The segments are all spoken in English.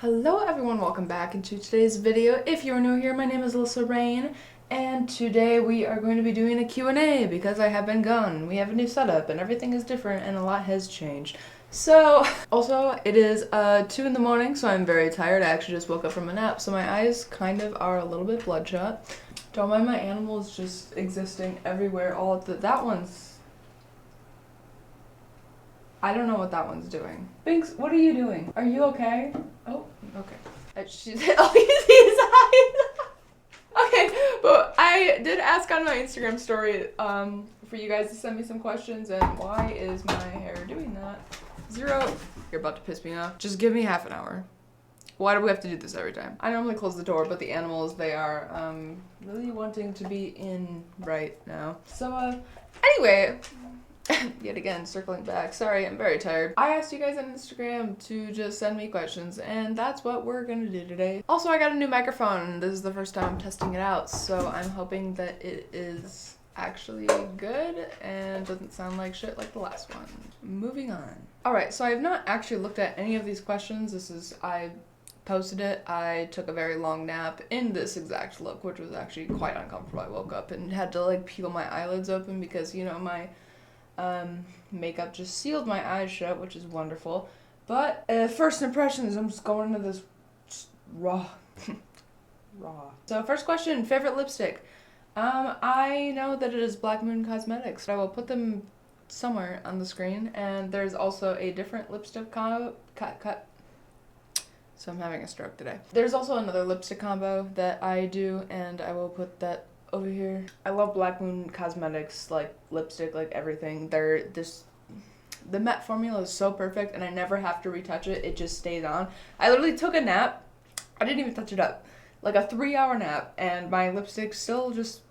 Hello everyone, welcome back into today's video. If you're new here, my name is Alyssa Rain, and today we are going to be doing a Q&A because I have been gone. We have a new setup and everything is different and a lot has changed. So, also, it is 2 in the morning, so I'm very tired. I actually just woke up from a nap, so my eyes kind of are a little bit bloodshot. Don't mind my animals just existing everywhere. That one's... I don't know what that one's doing. Binks, what are you doing? Are you okay? Oh, okay. Oh, you see his eyes? Okay, but I did ask on my Instagram story for you guys to send me some questions, and why is my hair doing that? Zero. You're about to piss me off. Just give me half an hour. Why do we have to do this every time? I normally close the door, but the animals, they are really wanting to be in right now. So, anyway, yet again, circling back. Sorry, I'm very tired. I asked you guys on Instagram to just send me questions, and that's what we're gonna do today. Also, I got a new microphone. This is the first time I'm testing it out, so I'm hoping that it is actually good and doesn't sound like shit like the last one. Moving on. Alright, so I have not actually looked at any of these questions. I posted it. I took a very long nap in this exact look, which was actually quite uncomfortable. I woke up and had to like peel my eyelids open because, you know, my makeup just sealed my eyes shut, which is wonderful. But first impressions, I'm just going into this raw. So first question, favorite lipstick. I know that it is Black Moon Cosmetics. I will put them somewhere on the screen, and there's also a different lipstick combo. So I'm having a stroke today. There's also another lipstick combo that I do, and I will put that over here. I love Black Moon Cosmetics, like lipstick, like everything. The matte formula is so perfect, and I never have to retouch it. It just stays on. I literally took a nap. I didn't even touch it up. Like a 3-hour nap, and my lipstick still it's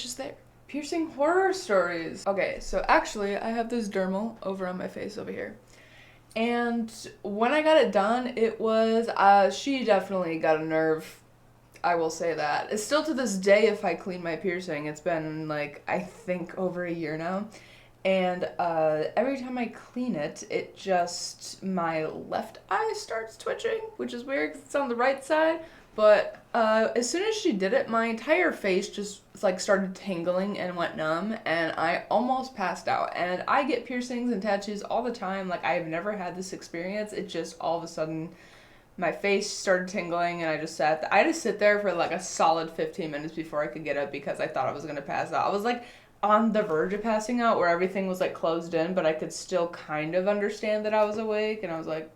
just there. Piercing horror stories. Okay, so actually I have this dermal over on my face over here. And when I got it done, it was, she definitely got a nerve. I will say that. It's still to this day, if I clean my piercing, it's been like, I think over a year now. And every time I clean it my left eye starts twitching, which is weird because it's on the right side. But as soon as she did it, my entire face just like started tingling and went numb, and I almost passed out. And I get piercings and tattoos all the time. Like, I've never had this experience. It just all of a sudden, my face started tingling, and I just sit there for like a solid 15 minutes before I could get up because I thought I was gonna pass out. I was like on the verge of passing out where everything was like closed in, but I could still kind of understand that I was awake, and I was like,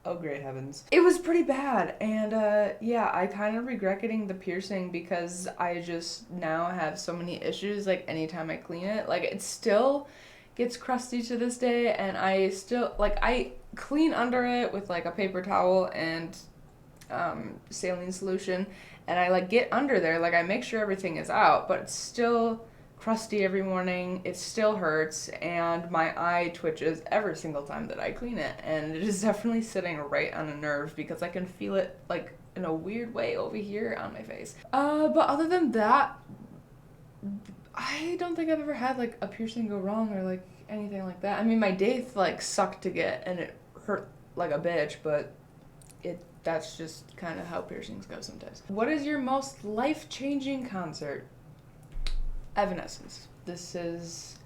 oh great heavens. It was pretty bad, and yeah, I kind of regret getting the piercing because I just now have so many issues, like anytime I clean it. Like, it still gets crusty to this day, and I still, like, I clean under it with like a paper towel and saline solution, and I like get under there, like I make sure everything is out, but it's still crusty every morning. It still hurts, and my eye twitches every single time that I clean it, and it is definitely sitting right on a nerve because I can feel it like in a weird way over here on my face. But other than that, I don't think I've ever had like a piercing go wrong or like anything like that. I mean, my daith like sucked to get and it hurt like a bitch, but that's just kind of how piercings go sometimes. What is your most life-changing concert? Evanescence. This is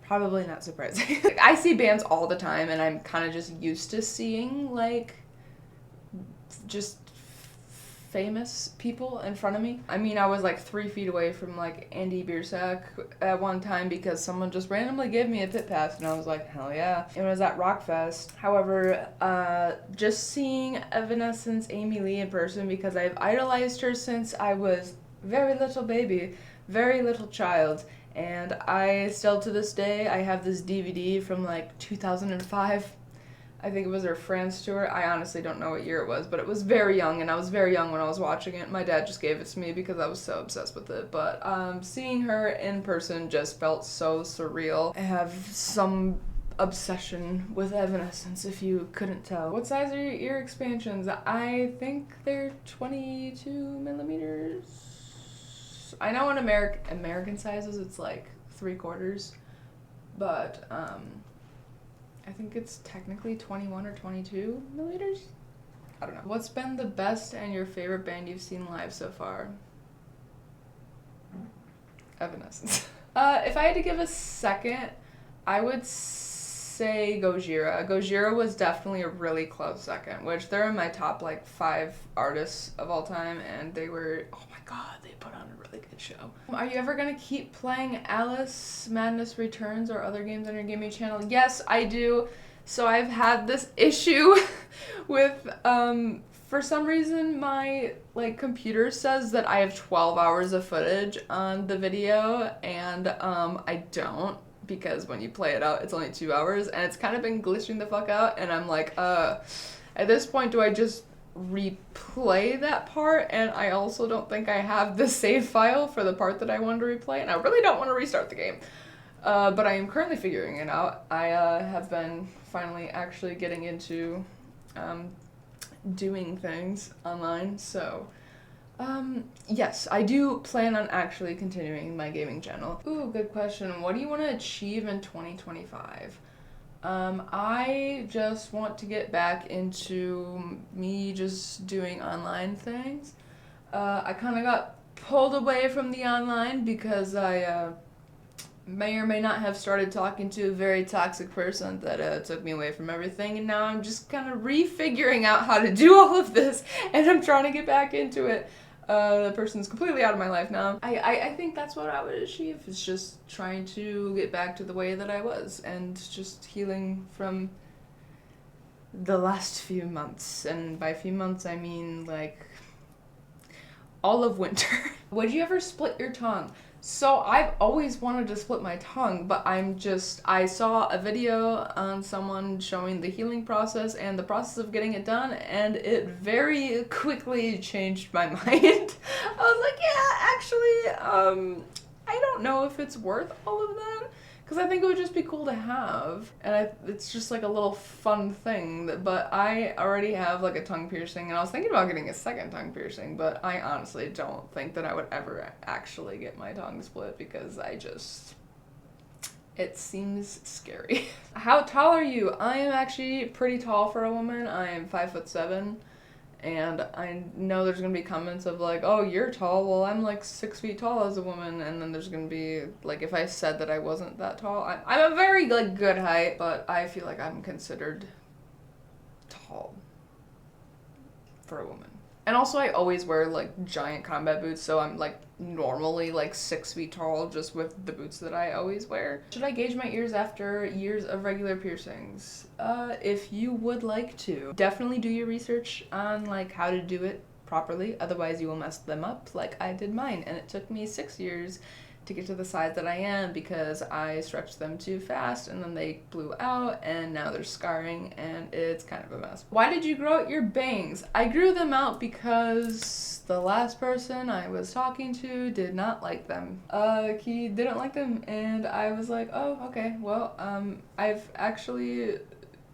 probably not surprising. Like, I see bands all the time, and I'm kind of just used to seeing like just famous people in front of me. I mean, I was like 3 feet away from like Andy Biersack at one time because someone just randomly gave me a pit pass, and I was like, hell yeah. It was at Rockfest. However, just seeing Evanescence Amy Lee in person, because I've idolized her since I was very little baby, very little child, and I still to this day, I have this DVD from like 2005. I think it was her France tour. I honestly don't know what year it was, but it was very young, and I was very young when I was watching it. My dad just gave it to me because I was so obsessed with it. But seeing her in person just felt so surreal. I have some obsession with Evanescence, if you couldn't tell. What size are your ear expansions? I think they're 22 millimeters. I know in American sizes it's like 3/4, but I think it's technically 21 or 22 milliliters. I don't know. What's been the best and your favorite band you've seen live so far? Evanescence. If I had to give a second, I would say Gojira. Gojira was definitely a really close second, which they're in my top like 5 artists of all time, and they were, oh my god, they put on a really good show. Are you ever gonna keep playing Alice Madness Returns or other games on your gaming channel? Yes, I do. So I've had this issue with, for some reason my like computer says that I have 12 hours of footage on the video, and I don't, because when you play it out it's only 2 hours, and it's kind of been glitching the fuck out, and I'm like, at this point do I just replay that part? And I also don't think I have the save file for the part that I wanted to replay, and I really don't want to restart the game. But I am currently figuring it out. I have been finally actually getting into doing things online, so yes, I do plan on actually continuing my gaming channel. Ooh, good question. What do you want to achieve in 2025? I just want to get back into me just doing online things. I kind of got pulled away from the online because I may or may not have started talking to a very toxic person that took me away from everything, and now I'm just kind of refiguring out how to do all of this, and I'm trying to get back into it. The person's completely out of my life now. I think that's what I would achieve, is just trying to get back to the way that I was, and just healing from the last few months. And by few months I mean like all of winter. Would you ever split your tongue? So I've always wanted to split my tongue, but I saw a video on someone showing the healing process and the process of getting it done, and it very quickly changed my mind. I was like, yeah, actually, I don't know if it's worth all of that, because I think it would just be cool to have, and it's just like a little fun thing, but I already have like a tongue piercing, and I was thinking about getting a second tongue piercing, but I honestly don't think that I would ever actually get my tongue split, because it seems scary. How tall are you? I am actually pretty tall for a woman. I am 5'7", and I know there's gonna be comments of like, oh, you're tall. Well, I'm like 6 feet tall as a woman, and then there's gonna be like, if I said that I wasn't that tall, I'm a very like good height, but I feel like I'm considered tall for a woman. And also I always wear like giant combat boots, so I'm like normally like 6 feet tall just with the boots that I always wear. Should I gauge my ears after years of regular piercings? If you would like to. Definitely do your research on like how to do it properly, otherwise you will mess them up like I did mine, and it took me 6 years to get to the size that I am because I stretched them too fast and then they blew out, and now they're scarring and it's kind of a mess. Why did you grow out your bangs? I grew them out because the last person I was talking to did not like them. He didn't like them, and I was like, oh, okay, well, I've actually,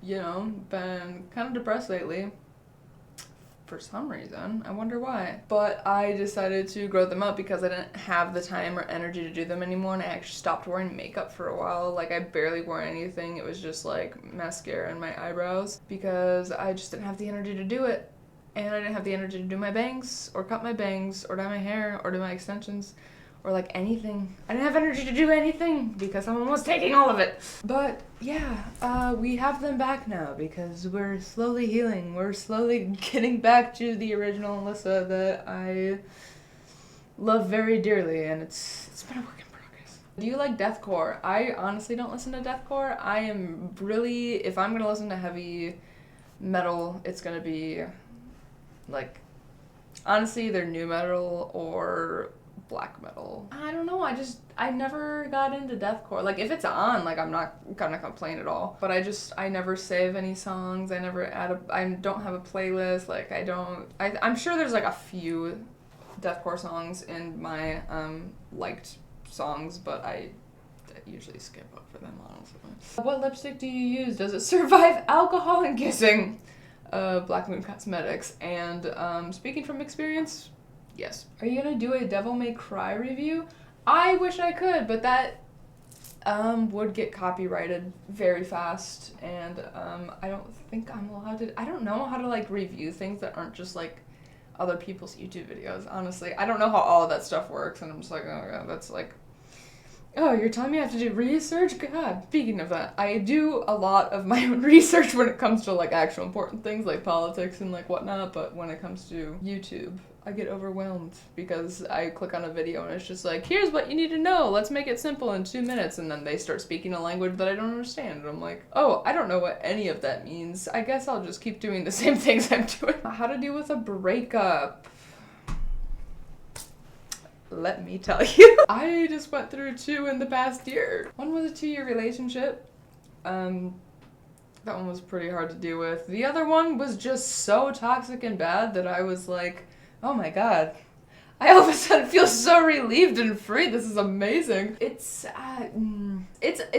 you know, been kind of depressed lately. For some reason. I wonder why. But I decided to grow them out because I didn't have the time or energy to do them anymore, and I actually stopped wearing makeup for a while. Like, I barely wore anything. It was just like mascara and my eyebrows because I just didn't have the energy to do it. And I didn't have the energy to do my bangs or cut my bangs or dye my hair or do my extensions or like anything. I didn't have energy to do anything because someone was taking all of it. But yeah, we have them back now because we're slowly healing. We're slowly getting back to the original Alyssa that I love very dearly, and it's been a work in progress. Do you like deathcore? I honestly don't listen to deathcore. I am really, if I'm gonna listen to heavy metal, it's gonna be like, honestly, either new metal or black metal. I don't know, I never got into deathcore. Like, if it's on, like, I'm not gonna complain at all. But I never save any songs. I never I don't have a playlist. Like, I'm sure there's like a few deathcore songs in my liked songs, but I usually skip over them, honestly. What lipstick do you use? Does it survive alcohol and kissing? Black Moon Cosmetics. And speaking from experience, yes. Are you gonna do a Devil May Cry review? I wish I could, but that would get copyrighted very fast, and I don't think I'm allowed to. I don't know how to like review things that aren't just like other people's YouTube videos. Honestly, I don't know how all of that stuff works, and I'm just like, oh god, that's like, oh, you're telling me I have to do research? God, speaking of that, I do a lot of my own research when it comes to like actual important things like politics and like whatnot, but when it comes to YouTube, I get overwhelmed because I click on a video and it's just like, here's what you need to know, let's make it simple in 2 minutes, and then they start speaking a language that I don't understand, and I'm like, oh, I don't know what any of that means. I guess I'll just keep doing the same things I'm doing. How to deal with a breakup. Let me tell you. I just went through 2 in the past year. One was a 2-year relationship. That one was pretty hard to deal with. The other one was just so toxic and bad that I was like, oh my god. I all of a sudden feel so relieved and free. This is amazing. It's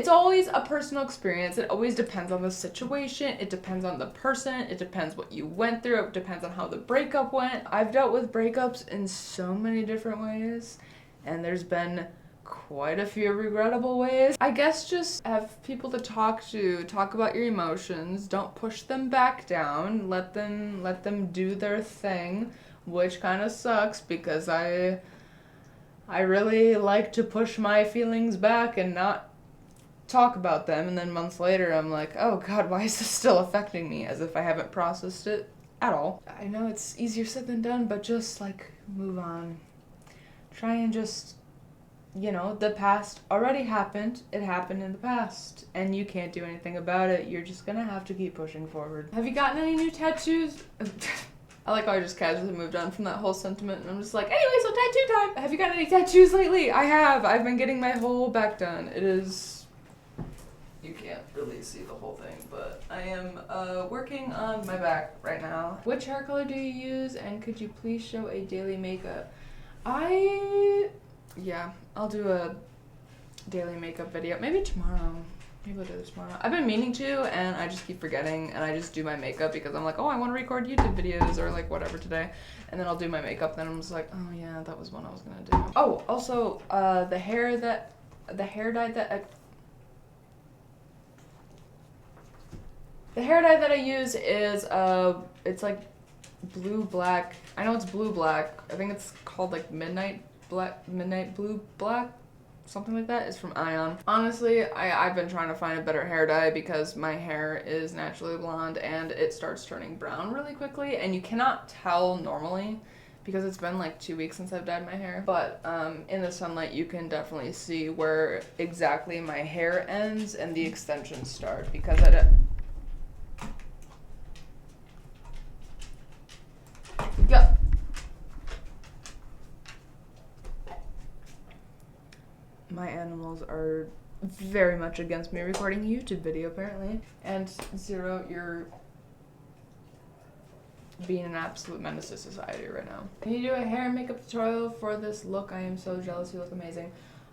always a personal experience. It always depends on the situation. It depends on the person. It depends what you went through. It depends on how the breakup went. I've dealt with breakups in so many different ways, and there's been quite a few regrettable ways. I guess just have people to, talk about your emotions. Don't push them back down. Let them do their thing. Which kind of sucks because I really like to push my feelings back and not talk about them, and then months later I'm like, oh god, why is this still affecting me, as if I haven't processed it at all. I know it's easier said than done, but just like move on. Try and just, you know, the past already happened. It happened in the past, and you can't do anything about it. You're just gonna have to keep pushing forward. Have you gotten any new tattoos? I like how I just casually moved on from that whole sentiment, and I'm just like, anyway, so tattoo time! Have you got any tattoos lately? I have! I've been getting my whole back done. It is... You can't really see the whole thing, but I am working on my back right now. Which hair color do you use, and could you please show a daily makeup? Yeah, I'll do a daily makeup video. Maybe tomorrow. Maybe I'll do this tomorrow. I've been meaning to, and I just keep forgetting, and I just do my makeup because I'm like, oh, I want to record YouTube videos or like whatever today, and then I'll do my makeup, then I'm just like, oh yeah, that was one I was gonna do. Oh, also, the hair dye that I use is it's like blue black. I know it's blue black. I think it's called like midnight blue black. Something like that. Is from Ion. Honestly, I've been trying to find a better hair dye because my hair is naturally blonde and it starts turning brown really quickly, and you cannot tell normally because it's been like 2 weeks since I've dyed my hair. But in the sunlight you can definitely see where exactly my hair ends and the extensions start because yeah. My animals are very much against me recording a YouTube video, apparently. And Zero, you're being an absolute menace to society right now. Can you do a hair and makeup tutorial for this look? I am so jealous. You look amazing.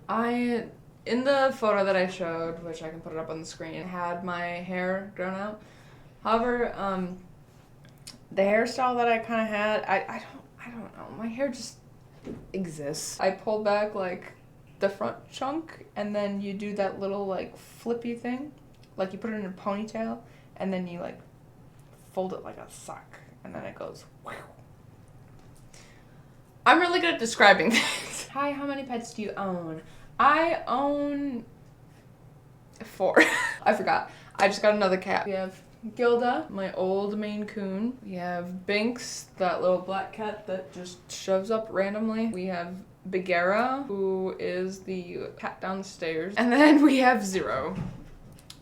In the photo that I showed, which I can put it up on the screen, had my hair grown out. However, the hairstyle that I kind of had, I don't know. My hair just exists. I pulled back like the front chunk, and then you do that little like flippy thing, like you put it in a ponytail, and then you like fold it like a sock, and then it goes wow. I'm really good at describing things. Hi, how many pets do you own? I own 4. I forgot. I just got another cat. We have Gilda, my old Maine Coon. We have Binks, that little black cat that just shows up randomly. We have Bagheera, who is the cat downstairs. And then we have Zero,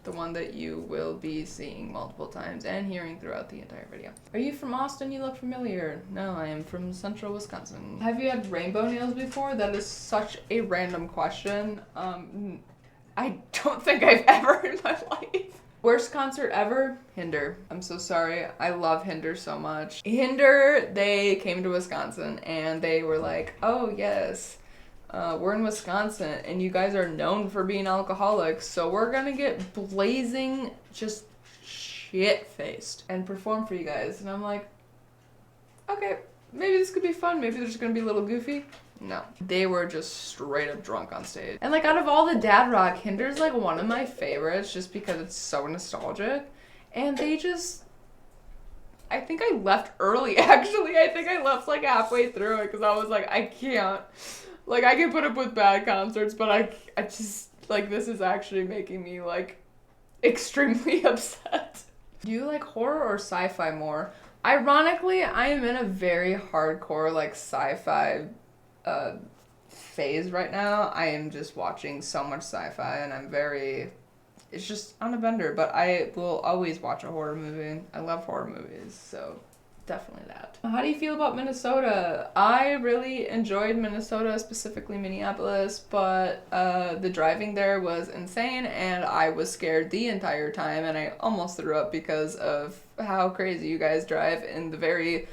the one that you will be seeing multiple times and hearing throughout the entire video. Are you from Austin? You look familiar. No, I am from central Wisconsin. Have you had rainbow nails before? That is such a random question. I don't think I've ever in my life. Worst concert ever? Hinder. I'm so sorry. I love Hinder so much. Hinder, they came to Wisconsin and they were like, oh yes, we're in Wisconsin and you guys are known for being alcoholics, so we're gonna get blazing, just shit-faced and perform for you guys. And I'm like, okay, maybe this could be fun. Maybe they're just gonna be a little goofy. No, they were just straight up drunk on stage. And like out of all the dad rock, Hinder's like one of my favorites just because it's so nostalgic. And they just, I think I left early actually. I think I left like halfway through it because I was like, I can't. Like I can put up with bad concerts, but I just, like this is actually making me like extremely upset. Do you like horror or sci-fi more? Ironically, I am in a very hardcore like sci-fi phase right now. I am just watching so much sci-fi and it's just on a bender, but I will always watch a horror movie. I love horror movies, so definitely that. How do you feel about Minnesota? I really enjoyed Minnesota, specifically Minneapolis, but the driving there was insane and I was scared the entire time and I almost threw up because of how crazy you guys drive in the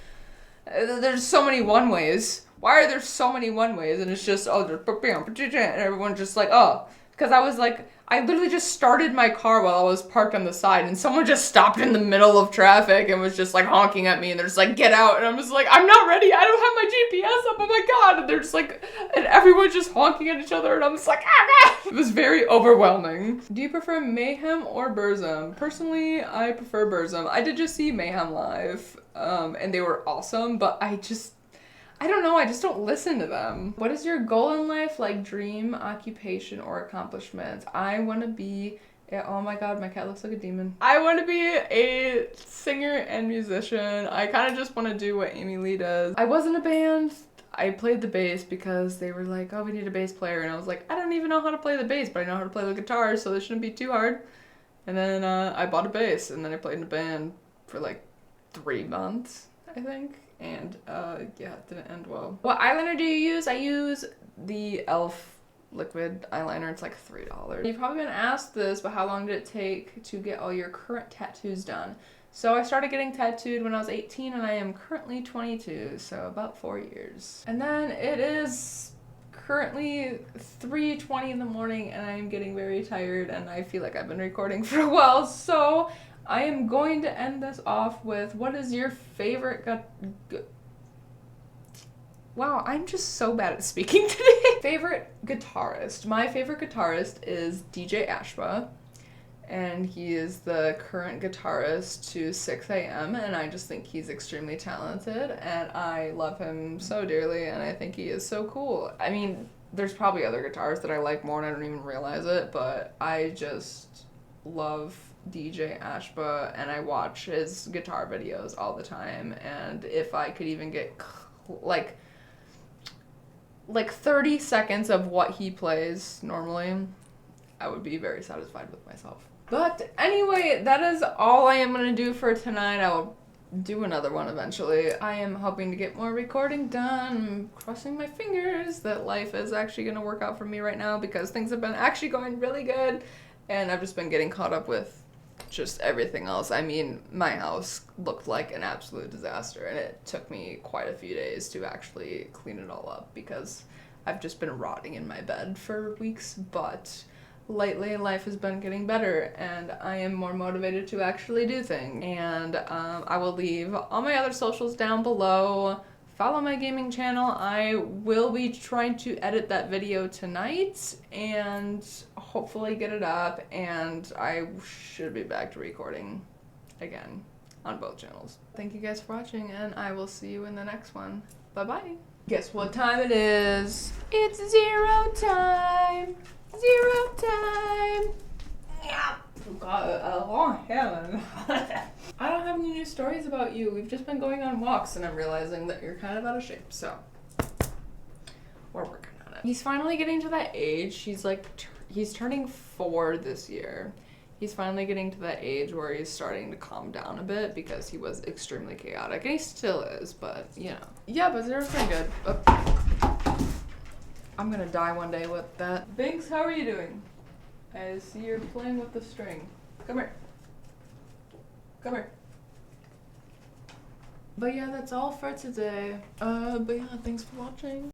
there's so many one-ways. Why are there so many one-ways? And it's just, oh, and everyone's just like, oh. Because I was like, I literally just started my car while I was parked on the side and someone just stopped in the middle of traffic and was just like honking at me and they're just like, get out. And I'm just like, I'm not ready. I don't have my GPS up. Oh my God. And they're just like, and everyone's just honking at each other and I'm just like, ah! It was very overwhelming. Do you prefer Mayhem or Burzum? Personally, I prefer Burzum. I did just see Mayhem live and they were awesome, but I don't know, I just don't listen to them. What is your goal in life, like dream, occupation, or accomplishments? I want to be, oh my God, my cat looks like a demon. I want to be a singer and musician. I kind of just want to do what Amy Lee does. I was in a band. I played the bass because they were like, oh, we need a bass player. And I was like, I don't even know how to play the bass, but I know how to play the guitar, so this shouldn't be too hard. And then I bought a bass, and then I played in a band for like 3 months, I think. And yeah, it didn't end well. What eyeliner do you use? I use the e.l.f. liquid eyeliner. It's like $3. You've probably been asked this, but how long did it take to get all your current tattoos done? So I started getting tattooed when I was 18 and I am currently 22, so about 4 years. And then it is currently 3:20 in the morning and I am getting very tired and I feel like I've been recording for a while, so I am going to end this off with, what is your favorite wow, I'm just so bad at speaking today. Favorite guitarist. My favorite guitarist is DJ Ashba, and he is the current guitarist to 6am, and I just think he's extremely talented, and I love him so dearly, and I think he is so cool. I mean, there's probably other guitarists that I like more and I don't even realize it, but I just love DJ Ashba and I watch his guitar videos all the time, and if I could even get like 30 seconds of what he plays normally, I would be very satisfied with myself. But anyway, that is all I am going to do for tonight. I will do another one eventually. I am hoping to get more recording done. I'm crossing my fingers that life is actually going to work out for me right now because things have been actually going really good and I've just been getting caught up with just everything else. I mean, my house looked like an absolute disaster and it took me quite a few days to actually clean it all up because I've just been rotting in my bed for weeks, but lately life has been getting better and I am more motivated to actually do things. And I will leave all my other socials down below. Follow my gaming channel. I will be trying to edit that video tonight and hopefully get it up, and I should be back to recording again on both channels. Thank you guys for watching and I will see you in the next one. Bye bye. Guess what time it is? It's 0 time. 0 time. Yeah. I don't have any new stories about you. We've just been going on walks and I'm realizing that you're kind of out of shape, so we're working on it. He's finally getting to that age. He's turning 4 this year. He's finally getting to that age where he's starting to calm down a bit because he was extremely chaotic, and he still is, but you know. Yeah, but Zero's been good. I'm gonna die one day with that. Binks, how are you doing? I see you're playing with the string. Come here. Come here. But yeah, that's all for today. But yeah, thanks for watching.